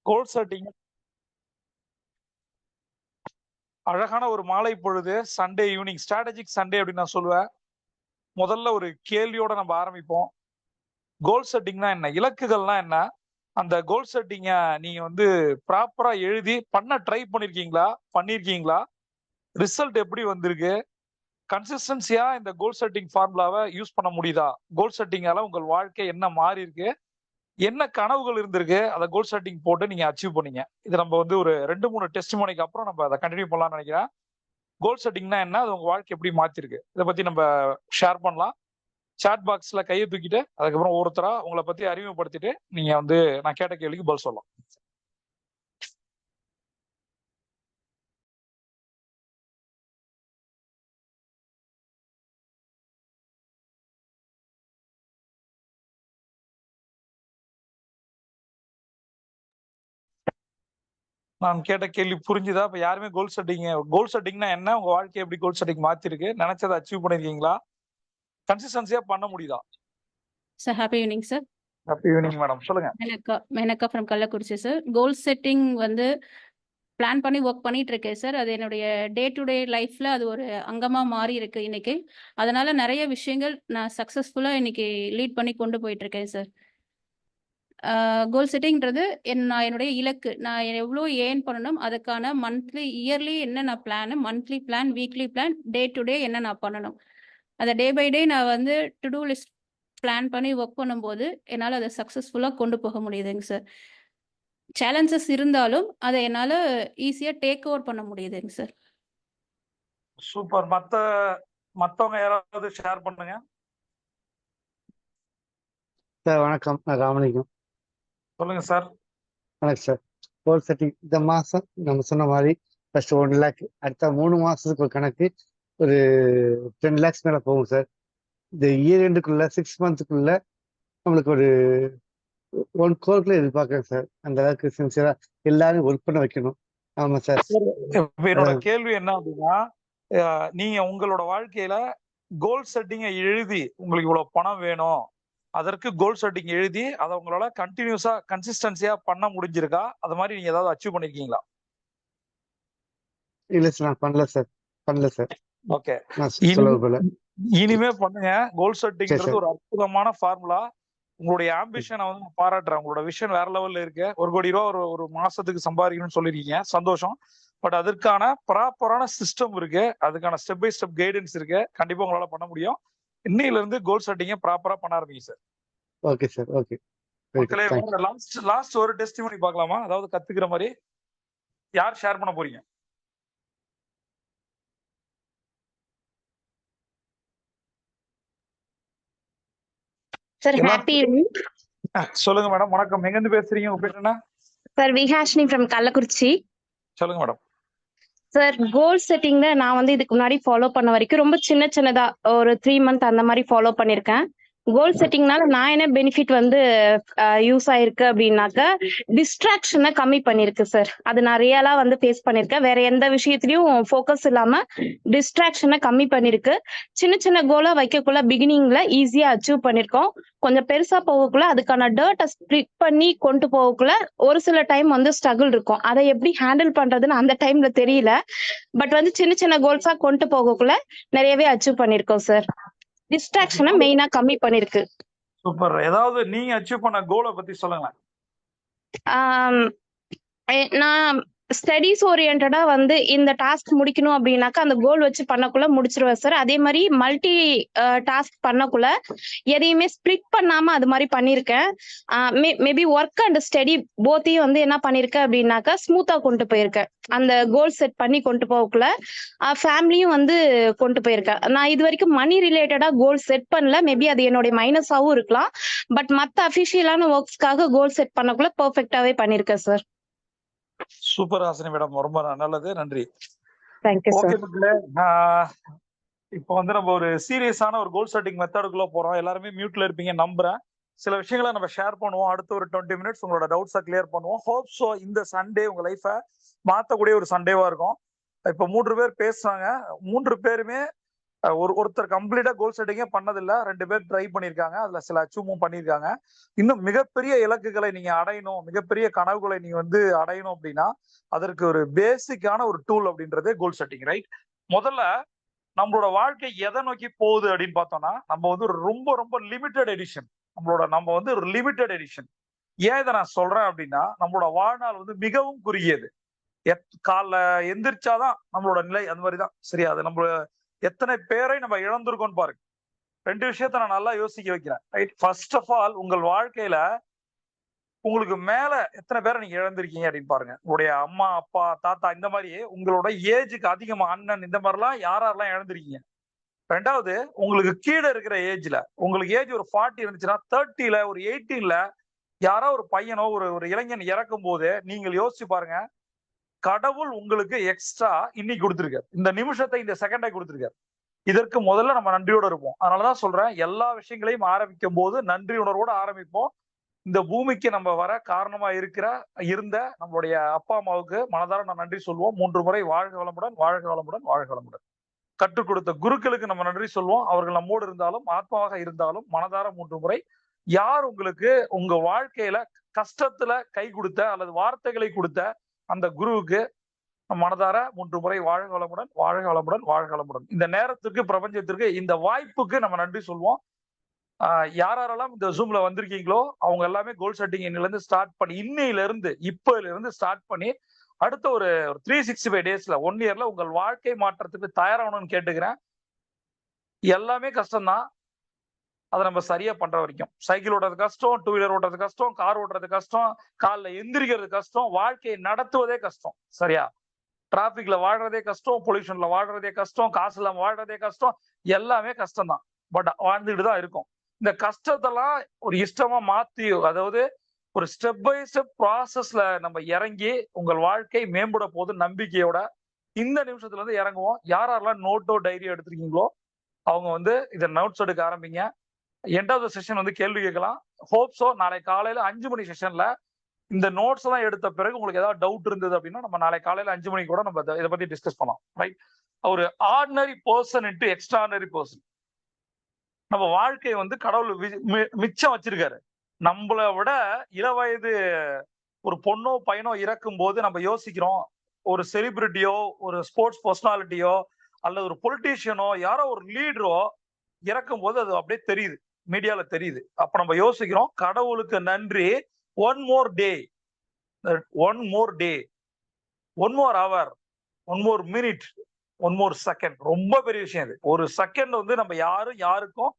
கோல் setting அழகான ஒரு மாலை பொழுது சண்டே ஈவினிங் ஸ்ட்ராட்டஜிக் சண்டே அப்படின்னு நான் சொல்லுவேன். முதல்ல ஒரு கேள்வியோட நம்ம ஆரம்பிப்போம். கோல் செட்டிங்னா என்ன, இலக்குகள்னா என்ன, அந்த கோல் செட்டிங்க நீங்க வந்து ப்ராப்பரா எழுதி பண்ண ட்ரை பண்ணிருக்கீங்களா, ரிசல்ட் எப்படி வந்திருக்கு, கன்சிஸ்டன்சியா இந்த கோல் செட்டிங் ஃபார்முலாவை யூஸ் பண்ண முடியுதா, கோல் செட்டிங்கால உங்கள் வாழ்க்கை என்ன மாறி இருக்கு, என்ன கனவுகள் இருந்திருக்கு, அதை கோல் செட்டிங் போட்டு நீங்க அச்சீவ் பண்ணீங்க. இது நம்ம வந்து ஒரு 2-3 டெஸ்டிமோனிக்கு அப்புறம் நம்ம அதை கண்டினியூ பண்ணலாம்னு நினைக்கிறேன். கோல் செட்டிங்னா என்ன, அது உங்க வாழ்க்கை எப்படி மாத்திருக்கு, இதை பத்தி நம்ம ஷேர் பண்ணலாம். சாட் பாக்ஸ்ல கையை தூக்கிட்டு அதுக்கப்புறம் ஒருத்தரா உங்களை பத்தி அறிமுகப்படுத்திட்டு நீங்க வந்து நான் கேட்ட கேள்விக்கு பதில் சொல்லலாம். நான் கேட்ட கேள்வி புரிஞ்சுதா? இப்ப யாருமே கோல் செட்டிங்னா என்ன, உங்க வாழ்க்கை எப்படி கோல் செட்டிங் மாத்திருக்கு, நினைச்சதை அச்சீவ் பண்ணிருக்கீங்களா, கன்சிஸ்டன்சியா பண்ண முடியுதா? Sir happy evening sir. Happy evening madam, சொல்லுங்க. Menaka from Kallakurichi sir. Goal setting வந்து பிளான் பண்ணி ஒர்க் பண்ணிட்டு இருக்கேன் சார். அது என்னுடைய டே டு டே லைஃப்ல அது ஒரு அங்கமா மாறி இருக்கு இன்னைக்கு. அதனால நிறைய விஷயங்கள் நான் சக்சஸ்ஃபுல்லா இன்னைக்கு லீட் பண்ணி கொண்டு போயிட்டு இருக்கேன் சார். கோல் செட்டிங்கிறது நான் என்னுடைய இலக்கு, நான் எவ்வளோ ஏர்ன் பண்ணணும், அதுக்கான மந்த்லி இயர்லி என்ன நான் plan, monthly plan, weekly plan, day to day என்ன நான் பண்ணணும், அதை டே பை டே நான் வந்து டு டூ லிஸ்ட் பிளான் பண்ணி ஒர்க் பண்ணும்போது என்னால் அதை சக்ஸஸ்ஃபுல்லாக கொண்டு போக முடியுதுங்க சார். சேலஞ்சஸ் இருந்தாலும் அதை என்னால் ஈஸியாக டேக் ஓவர் பண்ண முடியுதுங்க சார். சூப்பர். மத்தவங்க யாராவது ஷேர் பண்ணுங்க சார். வணக்கம், நான் ராமலிங்கம். சொல்லுங்க சார். வணக்கம் சார். கோல் செட்டிங் இந்த மாதம் நம்ம சொன்ன மாதிரி ஃபர்ஸ்ட் 1 லேக், அடுத்த 3 மாதத்துக்கு ஒரு கணக்கு ஒரு 10 லேக்ஸ் மேலே போகும் சார். இந்த இயர் எண்டுக்குள்ள 6 மந்த்துக்குள்ள நம்மளுக்கு ஒரு 1 கோருக்குள்ள எதிர்பார்க்குறேன் சார். அந்த அளவுக்கு சின்சியரா எல்லாரும் ஒர்க் பண்ண வைக்கணும். ஆமாம் சார். என்னோட கேள்வி என்ன அப்படின்னா, நீங்க உங்களோட வாழ்க்கையில கோல் செட்டிங்கை எழுதி உங்களுக்கு இவ்வளவு பணம் வேணும், அதற்கு கோல் செட்டிங் எழுதி அதை உங்களால கண்டினியூஸா கன்சிஸ்டன்சியா பண்ண முடிஞ்சிருக்கா, அது மாதிரி நீங்க ஏதாவது அச்சீவ் பண்ணிருக்கீங்களா? இல்ல சார், நான் பண்ணல சார். ஓகே, நான் சொல்ல போல இனிமே பண்ணுங்க. கோல் செட்டிங்கிறது ஒரு அற்புதமான ஃபார்முலா. உங்களுடைய ஆம்பிஷனை வந்து நான் பாராட்டுறேன். உங்களோட விஷன் வேற லெவல்ல இருக்கு. 1 கோடி ரூபா ஒரு மாசத்துக்கு சம்பாதிக்கணும்னு சொல்லிருக்கீங்க, சந்தோஷம். பட் அதற்கான ப்ராப்பரான சிஸ்டம் இருக்கு, அதுக்கான ஸ்டெப் பை ஸ்டெப் கைடன்ஸ் இருக்கு. கண்டிப்பா உங்களால பண்ண முடியும். இன்னையில இருந்து கோல் செட்டிங்கை ப்ராப்பரா பண்ண ஆரம்பிங்க சார். Okay sir. ஓகே. மக்களே, லாஸ்ட் ஒரு டெஸ்டிமோனி பார்க்கலாமா? அதாவது கத்துக்கிற மாதிரி யார் ஷேர் பண்ண போறீங்க? Sir happy evening. சொல்லுங்க மேடம். வணக்கம், எங்க இருந்து பேசுறீங்க, உங்க பேர் என்ன? Sir Vihashini from Kallakurichi. சொல்லுங்க மேடம். சார் கோல் செட்டிங்ல நான் வந்து இதுக்கு முன்னாடி ஃபாலோ பண்ண வரைக்கும் ரொம்ப சின்னதா ஒரு 3 மந்த் அந்த மாதிரி ஃபாலோ பண்ணிருக்கேன். கோல் செட்டிங்னால நான் என்ன பெனிஃபிட் வந்து யூஸ் ஆயிருக்கு அப்படின்னாக்க, டிஸ்ட்ராக்ஷனை கம்மி பண்ணிருக்கு சார். அது நான் ரியலா வந்து ஃபேஸ் பண்ணிருக்கேன். வேற எந்த விஷயத்திலயும் ஃபோக்கஸ் இல்லாம டிஸ்ட்ராக்ஷனை கம்மி பண்ணிருக்கு. சின்ன கோலா வைக்கக்குள்ள பிகினிங்ல ஈஸியா அச்சீவ் பண்ணிருக்கோம். கொஞ்சம் பெருசா போகக்குள்ள அதுக்கான டேர்ட்டை ஸ்ப்ளிட் பண்ணி கொண்டு போகக்குள்ள ஒரு சில டைம் வந்து ஸ்ட்ரகிள் இருக்கும். அதை எப்படி ஹேண்டில் பண்றதுன்னு அந்த டைம்ல தெரியல. பட் வந்து சின்ன கோல்ஸா கொண்டு போகக்குள்ள நிறையவே அச்சீவ் பண்ணிருக்கோம் சார். டிஸ்ட்ராக்ஷனை மெயினா கம்மி பண்ணிருக்கு. சூப்பர். ஏதாவது நீங்க அச்சீவ் பண்ண கோலை பத்தி சொல்லுங்க. நான் ஸ்டடீஸ் ஓரியன்டா வந்து இந்த டாஸ்க் முடிக்கணும் அப்படின்னாக்கா அந்த கோல் வச்சு பண்ணக்குள்ள முடிச்சிருவேன் சார். அதே மாதிரி மல்டி டாஸ்க் பண்ணக்குள்ள எதையுமே ஸ்பிளிட் பண்ணாம அது மாதிரி பண்ணிருக்கேன். மேபி ஒர்க் அண்ட் ஸ்டடி போத்தையும் வந்து என்ன பண்ணிருக்கேன் அப்படின்னாக்கா ஸ்மூத்தா கொண்டு போயிருக்கேன். அந்த கோல் செட் பண்ணி கொண்டு போகக்குள்ள ஃபேமிலியும் வந்து கொண்டு போயிருக்கேன். நான் இது வரைக்கும் மணி ரிலேட்டடா கோல் செட் பண்ணல. மேபி அது என்னுடைய மைனஸாவும் இருக்கலாம். பட் மற்ற அபிஷியலான ஒர்க்ஸ்க்காக கோல் செட் பண்ணக்குள்ள பெர்ஃபெக்டாவே பண்ணிருக்கேன் சார். சூப்பர் ஹாசினி மேடம், ரொம்ப நல்லது, நன்றி. ஓகே, இப்போ வந்து நம்ம ஒரு சீரியஸான ஒரு கோல் செட்டிங் மெத்தடுக்குள்ள போறோம். எல்லாருமே மியூட்ல இருப்பீங்க நம்புறேன். சில விஷயங்களை நம்ம ஷேர் பண்ணுவோம். அடுத்த ஒரு 20 மினிட்ஸ் உங்களோட டவுட்ஸை கிளியர் பண்ணுவோம். ஹோப் ஸோ இந்த சண்டே உங்க லைஃபை மாத்தக்கூடிய ஒரு சண்டேவா இருக்கும். இப்போ 3 பேர் பேசுறாங்க. 3 பேருமே ஒருத்தர் கம்ப்ளீட்டா கோல் செட்டிங்கே பண்ணதில்ல, 2 பேர் ட்ரை பண்ணியிருக்காங்க. அதுல சில அச்சீவும் பண்ணியிருக்காங்க. இன்னும் மிகப்பெரிய இலக்குகளை நீங்க அடையணும், மிகப்பெரிய கனவுகளை நீங்க வந்து அடையணும் அப்படின்னா அதற்கு ஒரு பேசிக்கான ஒரு டூல் அப்படின்றதே கோல் செட்டிங், ரைட்? முதல்ல நம்மளோட வாழ்க்கை எதை நோக்கி போகுது அப்படின்னு பார்த்தோம்னா நம்ம வந்து ஒரு ரொம்ப ரொம்ப லிமிட்டட் எடிஷன். நம்ம வந்து ஒரு லிமிட்டட் எடிஷன். ஏன் இதை நான் சொல்றேன் அப்படின்னா நம்மளோட வாழ்நாள் வந்து மிகவும் குறுகியது. காலைல எந்திரிச்சாதான் நம்மளோட நிலை அந்த மாதிரிதான். சரியா? அது நம்ம எத்தனை பேரை நம்ம இழந்திருக்கோம்னு பாருங்க. 2 விஷயத்த நான் நல்லா யோசிக்க வைக்கிறேன், ரைட்? ஃபர்ஸ்ட் ஆஃப் ஆல் உங்கள் வாழ்க்கையில உங்களுக்கு மேல எத்தனை பேரை நீங்க இழந்திருக்கீங்க அப்படின்னு பாருங்க. உங்களுடைய அம்மா, அப்பா, தாத்தா இந்த மாதிரி உங்களோட ஏஜுக்கு அதிகமா அண்ணன் இந்த மாதிரிலாம் யாரெல்லாம் இழந்திருக்கீங்க. 2வது உங்களுக்கு கீழே இருக்கிற ஏஜ்ல உங்களுக்கு ஏஜ் ஒரு 40 இருந்துச்சுன்னா 30ல ஒரு 18ல யாரோ ஒரு பையனோ ஒரு இளைஞன் இறக்கும் போது நீங்கள் யோசிச்சு பாருங்க, கடவுள் உங்களுக்கு எக்ஸ்ட்ரா இன்னைக்கு கொடுத்துருக்காரு, இந்த நிமிஷத்தை இந்த செகண்டை கொடுத்துருக்காரு. இதற்கு முதல்ல நம்ம நன்றியோட இருப்போம். அதனாலதான் சொல்றேன், எல்லா விஷயங்களையும் ஆரம்பிக்கும் போது நன்றி உணர்வோட ஆரம்பிப்போம். இந்த பூமிக்கு நம்ம வர காரணமா இருந்த நம்மளுடைய அப்பா அம்மாவுக்கு மனதார நான் நன்றி சொல்லுவோம். 3 முறை வாழ்க வளமுடன், வாழ்க வளமுடன், வாழ்க வளமுடன். கற்றுக் கொடுத்த குருக்களுக்கு நம்ம நன்றி சொல்லுவோம். அவர்கள் நம்மோடு இருந்தாலும் ஆத்மாவாக இருந்தாலும் மனதார 3 முறை. யார் உங்களுக்கு உங்க வாழ்க்கையில கஷ்டத்துல கை கொடுத்த அல்லது வார்த்தைகளை கொடுத்த அந்த குருவுக்கு மனதார 3 முறை வாழ்க வளமுடன், வாழ்க வளமுடன், வாழ்க வளமுடன். இந்த நேரத்துக்கு, பிரபஞ்சத்திற்கு, இந்த வாய்ப்புக்கு நம்ம நன்றி சொல்வோம். யாரெல்லாம் இந்த ஜூம்ல வந்திருக்கீங்களோ அவங்க எல்லாமே கோல் செட்டிங் இன்னிலிருந்து ஸ்டார்ட் பண்ணி இப்பல இருந்து ஸ்டார்ட் பண்ணி அடுத்த ஒரு 365 டேஸ்ல 1 இயர்ல உங்கள் வாழ்க்கை மாற்றத்துக்கு தயாராகணும்னு கேட்டுக்கிறேன். எல்லாமே கஷ்டம்தான், அதை நம்ம சரியா பண்ற வரைக்கும். சைக்கிள் ஓட்டுறது கஷ்டம், 2 வீலர் ஓட்டுறது கஷ்டம், கார் ஓட்டுறது கஷ்டம், காலைல எந்திரிக்கிறது கஷ்டம், வாழ்க்கையை நடத்துவதே கஷ்டம். சரியா? டிராபிக்ல வாழ்றதே கஷ்டம், பொல்யூஷன்ல வாழ்றதே கஷ்டம், காசு இல்லாம வாழ்றதே கஷ்டம், எல்லாமே கஷ்டம் தான். பட் வாழ்ந்துட்டு தான் இருக்கும். இந்த கஷ்டத்தெல்லாம் ஒரு இஷ்டமா மாத்தி, அதாவது ஒரு ஸ்டெப் பை ஸ்டெப் ப்ராசஸ்ல நம்ம இறங்கி உங்கள் வாழ்க்கை மேம்பட போது நம்பிக்கையோட இந்த நிமிஷத்துல இருந்து இறங்குவோம். யாரெல்லாம் நோட்டோ டைரியோ எடுத்திருக்கீங்களோ அவங்க வந்து இதை நோட்ஸ் எடுக்க ஆரம்பிங்க. எண்ட் ஆஃப் த செஷன் வந்து கேள்வி கேட்கலாம். ஹோப்ஸோ நாளை காலையில 5 மணி செஷன்ல இந்த நோட்ஸ் எல்லாம் எடுத்த பிறகு உங்களுக்கு ஏதாவது டவுட் இருந்தது அப்படின்னா நம்ம நாளை காலையில 5 மணிக்கு கூட நம்ம இதை பத்தி டிஸ்கஸ் பண்ணலாம், ரைட்? ஒரு ordinary person into extraordinary person. நம்ம வாழ்க்கையை வந்து கடவுள் மிச்சம் வச்சிருக்காரு. நம்மளை விட இளவயது ஒரு பொண்ணோ பையனோ இறக்கும் போது நம்ம யோசிக்கிறோம், ஒரு செலிபிரிட்டியோ ஒரு ஸ்போர்ட்ஸ் பர்சனாலிட்டியோ அல்லது ஒரு பொலிட்டீஷியனோ யாரோ ஒரு லீடரோ இறக்கும் போது அது அப்படியே தெரியுது, மீடியால தெரியுது. அப்ப நம்ம யோசிக்கிறோம், கடவுளுக்கு நன்றி, one more day, one more hour, one more minute, one more second. ரொம்ப பெரிய விஷயம் இது. ஒரு செகண்ட் வந்து நம்ம யாருக்கும்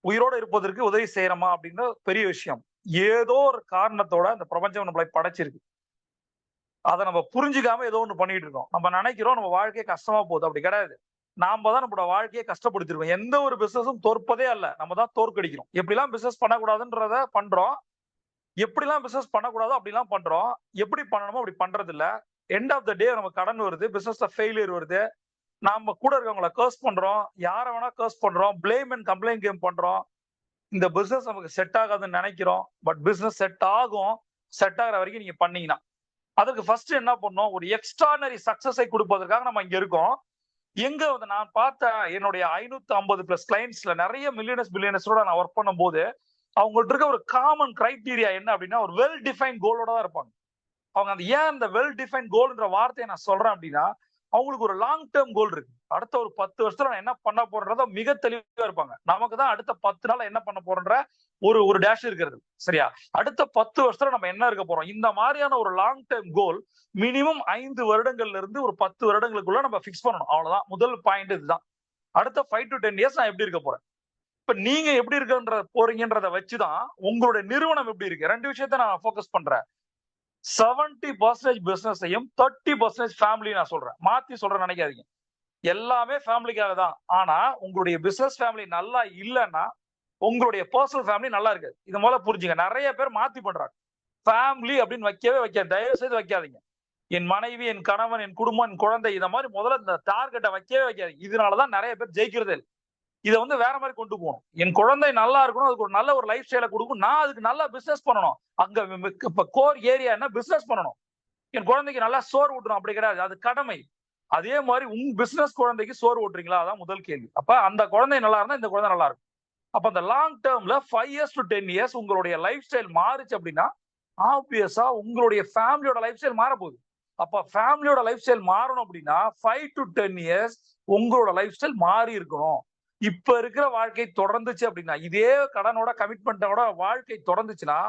உயிரோட இருப்பதற்கு உதவி செய்யறோமா அப்படின்ற பெரிய விஷயம். ஏதோ ஒரு காரணத்தோட அந்த பிரபஞ்சம் நம்மளை படைச்சிருக்கு. அதை நம்ம புரிஞ்சுக்காம ஏதோ ஒண்ணு பண்ணிட்டு இருக்கோம். நம்ம நினைக்கிறோம் நம்ம வாழ்க்கையே கஷ்டமா போகுது. அப்படி கிடையாது. நாம தான் நம்மளோட வாழ்க்கையை கஷ்டப்படுத்திருக்கோம். எந்த ஒரு பிசினஸும் தோற்பதே அல்ல, நம்ம தான் தோற்கடிக்கிறோம். எப்படிலாம் பிசினஸ் பண்ணக்கூடாதுன்றத பண்றோம், எப்படிலாம் பிசினஸ் பண்ணக்கூடாதோ அப்படிலாம் பண்றோம், எப்படி பண்ணணுமோ அப்படி பண்றது இல்ல. எண்ட் ஆஃப் த டே நம்ம கடன் வருது, பிசினஸ்ல ஃபெயிலியர் வருது, நாம கூட இருக்கவங்களை கர்ஸ் பண்றோம், யாரை வேணா கர்ஸ் பண்றோம், பிளேம் அண்ட் கம்ப்ளைண்ட் கேம் பண்றோம். இந்த பிசினஸ் நமக்கு செட் ஆகாதுன்னு நினைக்கிறோம். பட் பிசினஸ் செட் ஆகும். செட் ஆகிற வரைக்கும் நீங்க பண்ணீங்கன்னா அதுக்கு ஃபர்ஸ்ட் என்ன பண்ணோம், ஒரு எக்ஸ்ட்ரானரி சக்சஸை கொடுப்பதற்காக நம்ம இங்க இருக்கோம். எங்க வந்து நான் பார்த்த என்னுடைய 550+ கிளைண்ட்ஸ்ல நிறைய மில்லியனர்ஸ் பில்லியனர்ஸோட நான் ஒர்க் பண்ணும் போது அவங்கள்ட்ட இருக்க ஒரு காமன் கிரைட்டீரியா என்ன அப்படின்னா ஒரு வெல் டிஃபைன் கோலோட தான் இருப்பாங்க. அவங்க அந்த ஏன் அந்த வெல் டிஃபைன் கோல்ன்ற வார்த்தையை நான் சொல்றேன் அப்படின்னா அவங்களுக்கு ஒரு லாங் டேர்ம் கோல் இருக்கு. அடுத்த ஒரு 10 வருஷத்துல நான் என்ன பண்ண போறேன்றத மிக தெளிவா இருப்பாங்க. நமக்கு தான் அடுத்த 10 நாள் என்ன பண்ண போறன்ற ஒரு டேஷ் இருக்கிறது. சரியா? அடுத்த 10 வருஷத்துல நம்ம என்ன இருக்க போறோம், இந்த மாதிரியான ஒரு லாங் டேர்ம் கோல் மினிமம் 5 வருடங்கள்ல இருந்து ஒரு 10 வருடங்களுக்குள்ள நம்ம பிக்ஸ் பண்ணணும். அவ்வளவுதான் முதல் பாயிண்ட். இதுதான் அடுத்த 5 to 10 இயர்ஸ் நான் எப்படி இருக்க போறேன். இப்ப நீங்க எப்படி இருக்க போறீங்கன்றத வச்சுதான் உங்களுடைய நிறுவனம் எப்படி இருக்கு. 2 விஷயத்த நான் ஃபோக்கஸ் பண்றேன். 70% பிசினஸையும் 30% ஃபேமிலி நான் சொல்றேன். மாத்தி சொல்றேன் நினைக்காதீங்க. எல்லாமே ஃபேமிலிக்காக தான். ஆனா உங்களுடைய பிசினஸ் ஃபேமிலி நல்லா இல்லைன்னா உங்களுடைய பர்சனல் ஃபேமிலி நல்லா இருக்காது. இது முதல்ல புரிஞ்சுங்க. நிறைய பேர் மாத்தி பண்றாங்க. ஃபேமிலி அப்படின்னு வைக்காது. தயவு செய்து வைக்காதீங்க. என் மனைவி, என் கணவன், என் குடும்பம், என் குழந்தை, இந்த மாதிரி முதல்ல இந்த டார்கெட்டை வைக்காதீங்க. இதனாலதான் நிறைய பேர் ஜெயிக்கிறதே. இதை வந்து வேற மாதிரி கொண்டு போகணும். என் குழந்தை நல்லா இருக்கணும், அதுக்கு ஒரு நல்ல ஒரு லைஃப் ஸ்டைலை கொடுக்கும், நான் அதுக்கு நல்லா பிசினஸ் பண்ணணும். அங்க இப்ப கோர் ஏரியா என்ன, பிசினஸ் பண்ணணும். என் குழந்தைக்கு நல்லா சோறு ஊட்டணும், அப்படி கிடையாது. அது கடமை. அதே மாதிரி உங்க பிசினஸ் குழந்தைக்கு சோறு ஓட்டுறீங்களா? அதான் முதல் கேள்வி. அப்ப அந்த குழந்தை நல்லா இருந்தா இந்த குழந்தை நல்லா இருக்கும். அப்ப அந்த லாங் டேர்ம்ல 5 years to 10 years உங்களுடைய லைஃப் ஸ்டைல் மாறுச்சு அப்படின்னா ஆப்வியஸா உங்களுடைய ஃபேமிலியோட லைஃப் ஸ்டைல் மாற போகுது. அப்ப ஃபேமிலியோட லைஃப் ஸ்டைல் மாறணும் அப்படின்னா 5 to 10 years உங்களோட லைஃப் ஸ்டைல் மாறி இருக்கணும். இப்ப இருக்கிற வாழ்க்கை தொடர்ந்துச்சு அப்படின்னா, இதே கடனோட கமிட்மெண்டோட வாழ்க்கை தொடர்ந்துச்சுன்னா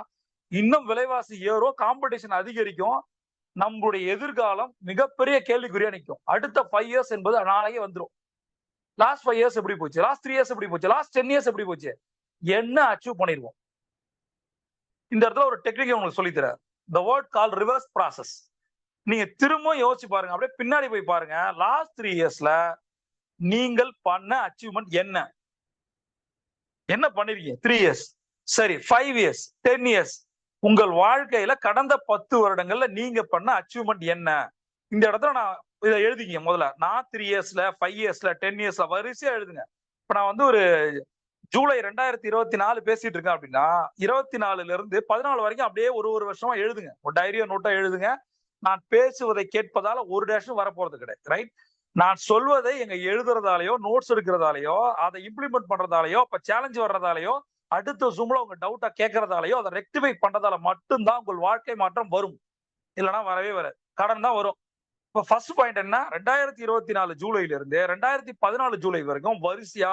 இன்னும் விலைவாசி ஏறும், காம்படிஷன் அதிகரிக்கும், நம்மளுடைய எதிர்காலம் மிகப்பெரிய கேள்விக்குறியா நிற்கும். அடுத்த 5 years என்பது நாளையே வந்துடும். லாஸ்ட் 5 years எப்படி போச்சு, லாஸ்ட் 3 years எப்படி போச்சு, லாஸ்ட் 10 years எப்படி போச்சு, என்ன அச்சீவ் பண்ணிருவோம். இந்த இடத்துல ஒரு டெக்னிக் உங்களுக்கு சொல்லி தரேன். the word called reverse process. நீங்க திரும்ப யோசிச்சு பாருங்க, அப்படியே பின்னாடி போய் பாருங்க. லாஸ்ட் 3 yearsல நீங்கள் பண்ண அச்சீவ்மெண்ட் என்ன என்ன பண்ணிருக்கீங்க? 3 years, சரி 5 years, 10 years, உங்கள் வாழ்க்கையில கடந்த 10 வருடங்கள்ல நீங்க பண்ண அச்சீவ்மெண்ட் என்ன? இந்த இடத்துல நான் இதை எழுதிங்க. முதல்ல நான் 3 yearsல 5 yearsல 10 yearsல வரிசையா எழுதுங்க. இப்ப நான் வந்து ஒரு ஜூலை 2024 பேசிட்டு இருக்கேன் அப்படின்னா 24ல இருந்து 14 வரைக்கும் அப்படியே ஒரு வருஷமா எழுதுங்க. ஒரு டைரியோ நோட்டா எழுதுங்க. நான் பேசுவதை கேட்பதால ஒரு டேஷும் வரப்போறது கிடையாது. ரைட்? நான் சொல்வதை எங்க எழுதுறதாலேயோ நோட்ஸ் எடுக்கிறதாலேயோ அதை இம்ப்ளிமெண்ட் பண்றதாலேயோ அப்ப சேலஞ்ச் வர்றதாலேயோ அடுத்த ஜூம்ல உங்க டவுட்டா கேட்கறதாலேயோ அதை ரெக்டிஃபை பண்றதால மட்டும்தான் உங்கள் வாழ்க்கை மாற்றம் வரும். இல்லைன்னா வரவே வராது. கடன் தான் வரும். இப்ப ஃபர்ஸ்ட் பாயிண்ட் என்ன? 2024 ஜூலைல இருந்து 2014 ஜூலை வரைக்கும் வரிசையா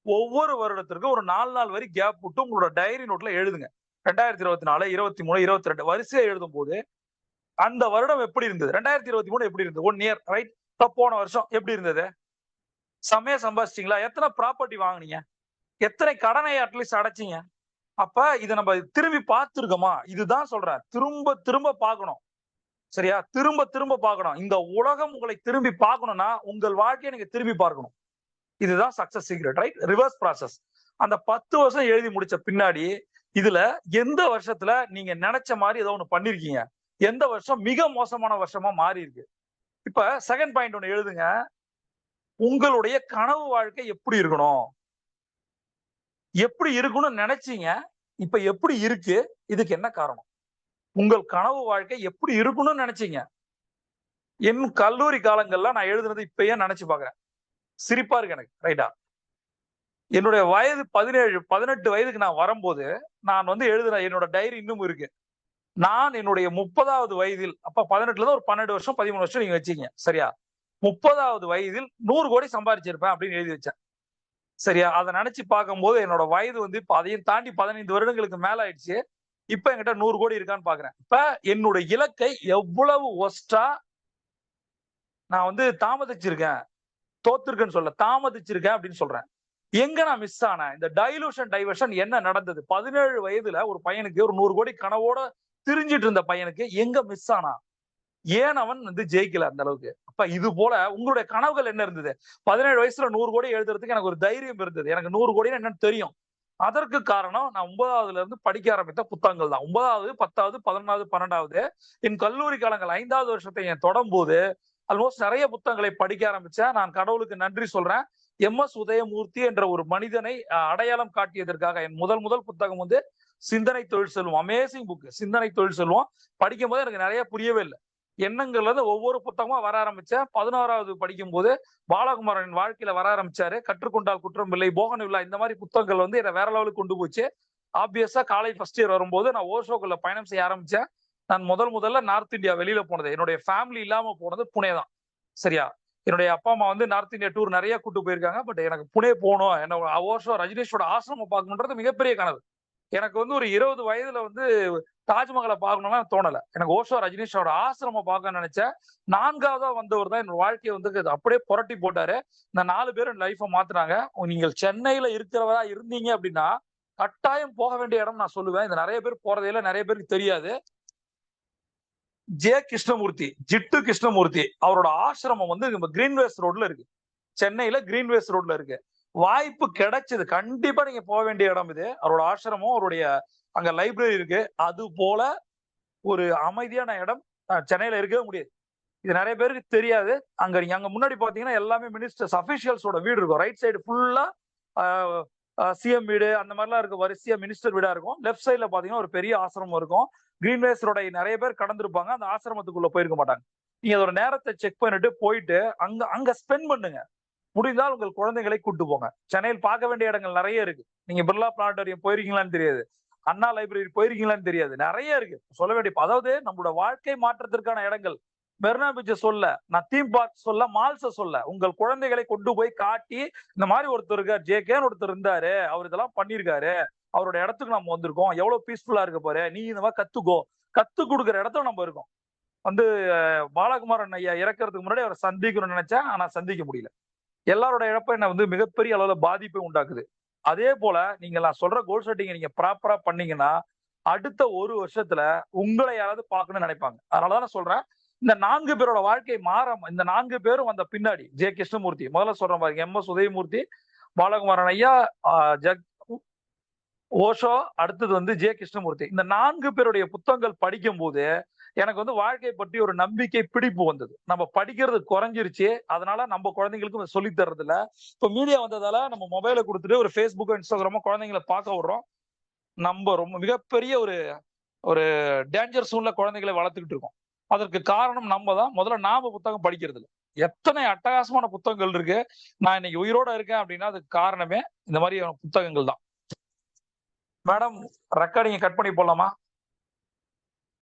ஒவ்வொரு வருடத்திற்கும் ஒரு 4 நாள் வரை கேப் விட்டு உங்களோட டைரி நோட்ல எழுதுங்க. 2024, 23, 22 வரிசையா எழுதும் போது அந்த வருடம் எப்படி இருந்தது, 2023 எப்படி இருந்தது, 1 year ரைட். போன வருஷம் எப்படி இருந்தது, செமையா சம்பாதிச்சிட்டீங்களா, எத்தனை ப்ராப்பர்ட்டி வாங்குனீங்க, எத்தனை கடனை அட்லீஸ்ட் அடைச்சிங்க. அப்ப இதை நம்ம திரும்பி பார்த்துருக்கோமா? இதுதான் சொல்றேன், திரும்ப திரும்ப பார்க்கணும். சரியா? திரும்ப திரும்ப பார்க்கணும். இந்த உலகம் உங்களை திரும்பி பார்க்கணும்னா உங்கள் வாழ்க்கையை நீங்க திரும்பி பார்க்கணும். இதுதான் success secret. Right? Reverse process. அந்த 10 வருஷம் எழுதி முடிச்ச பின்னாடி இதுல எந்த வருஷத்துல நீங்க நினைச்ச மாதிரி ஏதோ ஒண்ணு பண்ணிருக்கீங்க, எந்த வருஷம் மிக மோசமான வருஷமா மாறி இருக்கு. இப்ப செகண்ட் பாயிண்ட் ஒண்ணு எழுதுங்க. உங்களுடைய கனவு வாழ்க்கை எப்படி இருக்கணும், எப்படி இருக்கணும்னு நினைச்சீங்க, இப்ப எப்படி இருக்கு, இதுக்கு என்ன காரணம்? உங்கள் கனவு வாழ்க்கை எப்படி இருக்கணும்னு நினைச்சீங்க. என் கல்லூரி காலங்கள்ல நான் எழுதுனது இப்பயே நினைச்சு பாக்குறேன், சிரிப்பா இருக்கு எனக்கு. ரைட்டா? என்னுடைய வயது 17, 18 வயதுக்கு நான் வரும்போது நான் வந்து எழுதுன என்னோட டைரி இன்னும் இருக்கு. நான் என்னுடைய 30வது வயதில், அப்ப 18ல இருந்து ஒரு 12 வருஷம் 13 வருஷம் நீங்க வச்சீங்க. சரியா? 30வது வயதில் 100 கோடி சம்பாதிச்சிருப்பேன் அப்படின்னு எழுதி வச்சேன். சரியா? அதை நினைச்சு பார்க்கும்போது என்னோட வயது வந்து இப்ப அதையும் தாண்டி 15 வருடங்களுக்கு மேல ஆயிடுச்சு. இப்ப என்கிட்ட 100 கோடி இருக்கான்னு பாக்குறேன். இப்ப என்னுடைய இலக்கை எவ்வளவு ஒஸ்டா நான் வந்து தாமதிச்சிருக்கேன், தோத்துருக்கேன்னு சொல்ல, தாமதிச்சிருக்கேன் அப்படின்னு சொல்றேன். எங்க நான் மிஸ் ஆனேன்? இந்த டைவர்ஷன் என்ன நடந்தது? 17 வயதுல ஒரு பையனுக்கு, ஒரு 100 கோடி கனவோட திரிஞ்சிட்டு இருந்த பையனுக்கு எங்க மிஸ் ஆனா? ஏன் அவன் வந்து ஜெயிக்கல அந்த அளவுக்கு? அப்ப இது போல உங்களுடைய கனவுகள் என்ன இருந்தது? 17 வயசுல 100 கோடி எழுதுறதுக்கு எனக்கு ஒரு தைரியம் இருந்தது. எனக்கு 100 கோடின்னு என்னன்னு தெரியும். அதற்கு காரணம் நான் 9வதுல இருந்து படிக்க ஆரம்பித்த புத்தகங்கள் தான். 9வது, 10வது, 11வது, 12வது, என் கல்லூரி காலங்கள் 5வது வருஷத்தை என் தொடரும்போது ஆல்மோஸ்ட் நிறைய புத்தகங்களை படிக்க ஆரம்பிச்சேன். நான் கடவுளுக்கு நன்றி சொல்றேன். MS உதயமூர்த்தி என்ற ஒரு மனிதனை அடையாளம் காட்டியதற்காக என் முதல் புத்தகம் வந்து சிந்தனை தொழில் செல்வம். அமேசிங் புக், சிந்தனை தொழில் செல்வம். படிக்கும் போது எனக்கு நிறைய புரியவே இல்லை. எண்ணங்கள்ல இருந்து ஒவ்வொரு புத்தகமா வர ஆரம்பிச்சேன். 11வது படிக்கும் போது பாலகுமாரனின் வாழ்க்கையில வர ஆரம்பிச்சாரு. கற்றுக்கொண்டால் குற்றம் இல்லை, போகனில்லா, இந்த மாதிரி புத்தகங்கள் வந்து என்னை வேற லெவலுக்கு கொண்டு போச்சு. ஆப்வியஸா காலேஜ் ஃபர்ஸ்ட் இயர் வரும்போது நான் ஓஷோக்குள்ள பயணம் செய்ய ஆரம்பிச்சேன். நான் முதல்ல நார்த் இந்தியா வெளியில போனது, என்னுடைய ஃபேமிலி இல்லாம போனது புனே தான். சரியா? என்னுடைய அப்பா அம்மா வந்து நார்த் இந்தியா டூர் நிறைய கூட்டு போயிருக்காங்க. பட் எனக்கு புனே போகணும், என்ன ஓஷோ ரஜினிஷோட ஆசிரமம் பார்க்கணுன்றது மிகப்பெரிய கனவு. எனக்கு வந்து ஒரு 20 வயதுல வந்து தாஜ்மஹாலை பார்க்கணும்னா தோணல. எனக்கு ஓஷோ ரஜினிஷோட ஆசிரமம் பார்க்க நினைச்சேன். 4வதா வந்தவர் தான் என்னோட வாழ்க்கையை வந்து அப்படியே புரட்டி போட்டாரு. இந்த 4 பேரும் லைஃபை மாத்துனாங்க. நீங்கள் சென்னையில இருக்கிறவரா இருந்தீங்க அப்படின்னா கட்டாயம் போக வேண்டிய இடம் நான் சொல்லுவேன். இது நிறைய பேர் போறதே இல்லை, நிறைய பேருக்கு தெரியாது. ஜிட்டு கிருஷ்ணமூர்த்தி அவரோட ஆசிரமம் வந்து கிரீன்வேஸ் ரோட்ல இருக்கு. சென்னையில கிரீன்வேஸ் ரோட்ல இருக்கு. வாய்ப்பு கிடைச்சது, கண்டிப்பா நீங்க போக வேண்டிய இடம் இது. அவரோட ஆசிரமம், அவருடைய அங்க லைப்ரரி இருக்கு. அது போல ஒரு அமைதியான இடம் சென்னையில இருக்கவே முடியாது. இது நிறைய பேருக்கு தெரியாது. நீங்க அங்க முன்னாடி பாத்தீங்கன்னா எல்லாமே மினிஸ்டர்ஸ் அபிஷியல்ஸோட வீடு இருக்கும். ரைட் சைடு ஃபுல்லா சிஎம் வீடு அந்த மாதிரிலாம் இருக்கும், வரிசையா மினிஸ்டர் வீடா இருக்கும். லெஃப்ட் சைட்ல பாத்தீங்கன்னா ஒரு பெரிய ஆசிரமம் இருக்கும். கிரீன்வேஸ் ரோடை நிறைய பேர் கடந்திருப்பாங்க, அந்த ஆசிரமத்துக்குள்ள போயிருக்க மாட்டாங்க. நீங்க அதோட நேரத்தை செக் பண்ணிட்டு போயிட்டு அங்க ஸ்பெண்ட் பண்ணுங்க. முடிந்தால் உங்கள் குழந்தைகளை கூட்டு போங்க. சென்னையில் பார்க்க வேண்டிய இடங்கள் நிறைய இருக்கு. நீங்க பிர்லா பிளானட்டோரியம் போயிருக்கீங்களான்னு தெரியாது, அண்ணா லைப்ரரி போயிருக்கீங்களான்னு தெரியாது, நிறைய இருக்கு சொல்ல வேண்டிய. அதாவது நம்மளோட வாழ்க்கை மாற்றத்திற்கான இடங்கள். மெரினா பீச்சை சொல்ல, நான் தீம் பார்க் சொல்ல, மால்ஸ சொல்ல, உங்கள் குழந்தைகளை கொண்டு போய் காட்டி, இந்த மாதிரி ஒருத்தர் இருக்கார், ஜேகேன்னு ஒருத்தர் இருந்தாரு, அவர் இதெல்லாம் பண்ணிருக்காரு, அவரோட இடத்துக்கு நம்ம வந்திருக்கோம், எவ்வளவு பீஸ்ஃபுல்லா இருக்க பாரு, நீ இந்த மாதிரி கத்துக்கோ, கத்து கொடுக்குற இடத்துல நம்ம இருக்கோம். பாலகுமாரன் ஐயா இறக்கிறதுக்கு முன்னாடி அவரை சந்திக்கணும்னு நினைச்சேன், ஆனா சந்திக்க முடியல. எல்லாரோட இழப்பை என்ன மிகப்பெரிய அளவுல பாதிப்பை உண்டாக்குது. அதே போல நீங்க நான் சொல்ற கோல் செட்டிங் நீங்க ப்ராப்பரா பண்ணீங்கன்னா அடுத்த ஒரு வருஷத்துல உங்களை யாராவது பார்க்கணும்னு நினைப்பாங்க. அதனாலதான் நான் சொல்றேன், இந்த 4 பேரோட வாழ்க்கை இந்த 4 பேரும் வந்த பின்னாடி ஜே கிருஷ்ணமூர்த்தி முதல்ல சொல்ற பாருங்க, எம்.எஸ். உதயமூர்த்தி, பாலகுமாரன் ஐயா, ஓஷோ, அடுத்தது ஜே கிருஷ்ணமூர்த்தி. இந்த 4 பேருடைய புத்தகங்கள் படிக்கும் போது எனக்கு வாழ்க்கை பற்றி ஒரு நம்பிக்கை, பிடிப்பு வந்தது. நம்ம படிக்கிறது குறைஞ்சிருச்சு, அதனால நம்ம குழந்தைங்களுக்கு சொல்லி தர்றது இல்ல. இப்ப மீடியா வந்ததால நம்ம மொபைலை கொடுத்துட்டு ஒரு ஃபேஸ்புக், இன்ஸ்டாகிராமோ குழந்தைங்களை பார்க்க விடுறோம். நம்ம ரொம்ப மிகப்பெரிய ஒரு டேஞ்சர் சூன்ல குழந்தைகளை வளர்த்துக்கிட்டு இருக்கோம். அதற்கு காரணம் நம்ம தான். முதல்ல நாம புத்தகம் படிக்கிறது இல்லை. எத்தனை அட்டகாசமான புத்தகங்கள் இருக்கு. நான் இன்னைக்கு உயிரோட இருக்கேன் அப்படின்னா அதுக்கு காரணமே இந்த மாதிரி புத்தகங்கள் தான். மேடம், ரெக்கார்டிங்க கட் பண்ணி போடலாமா?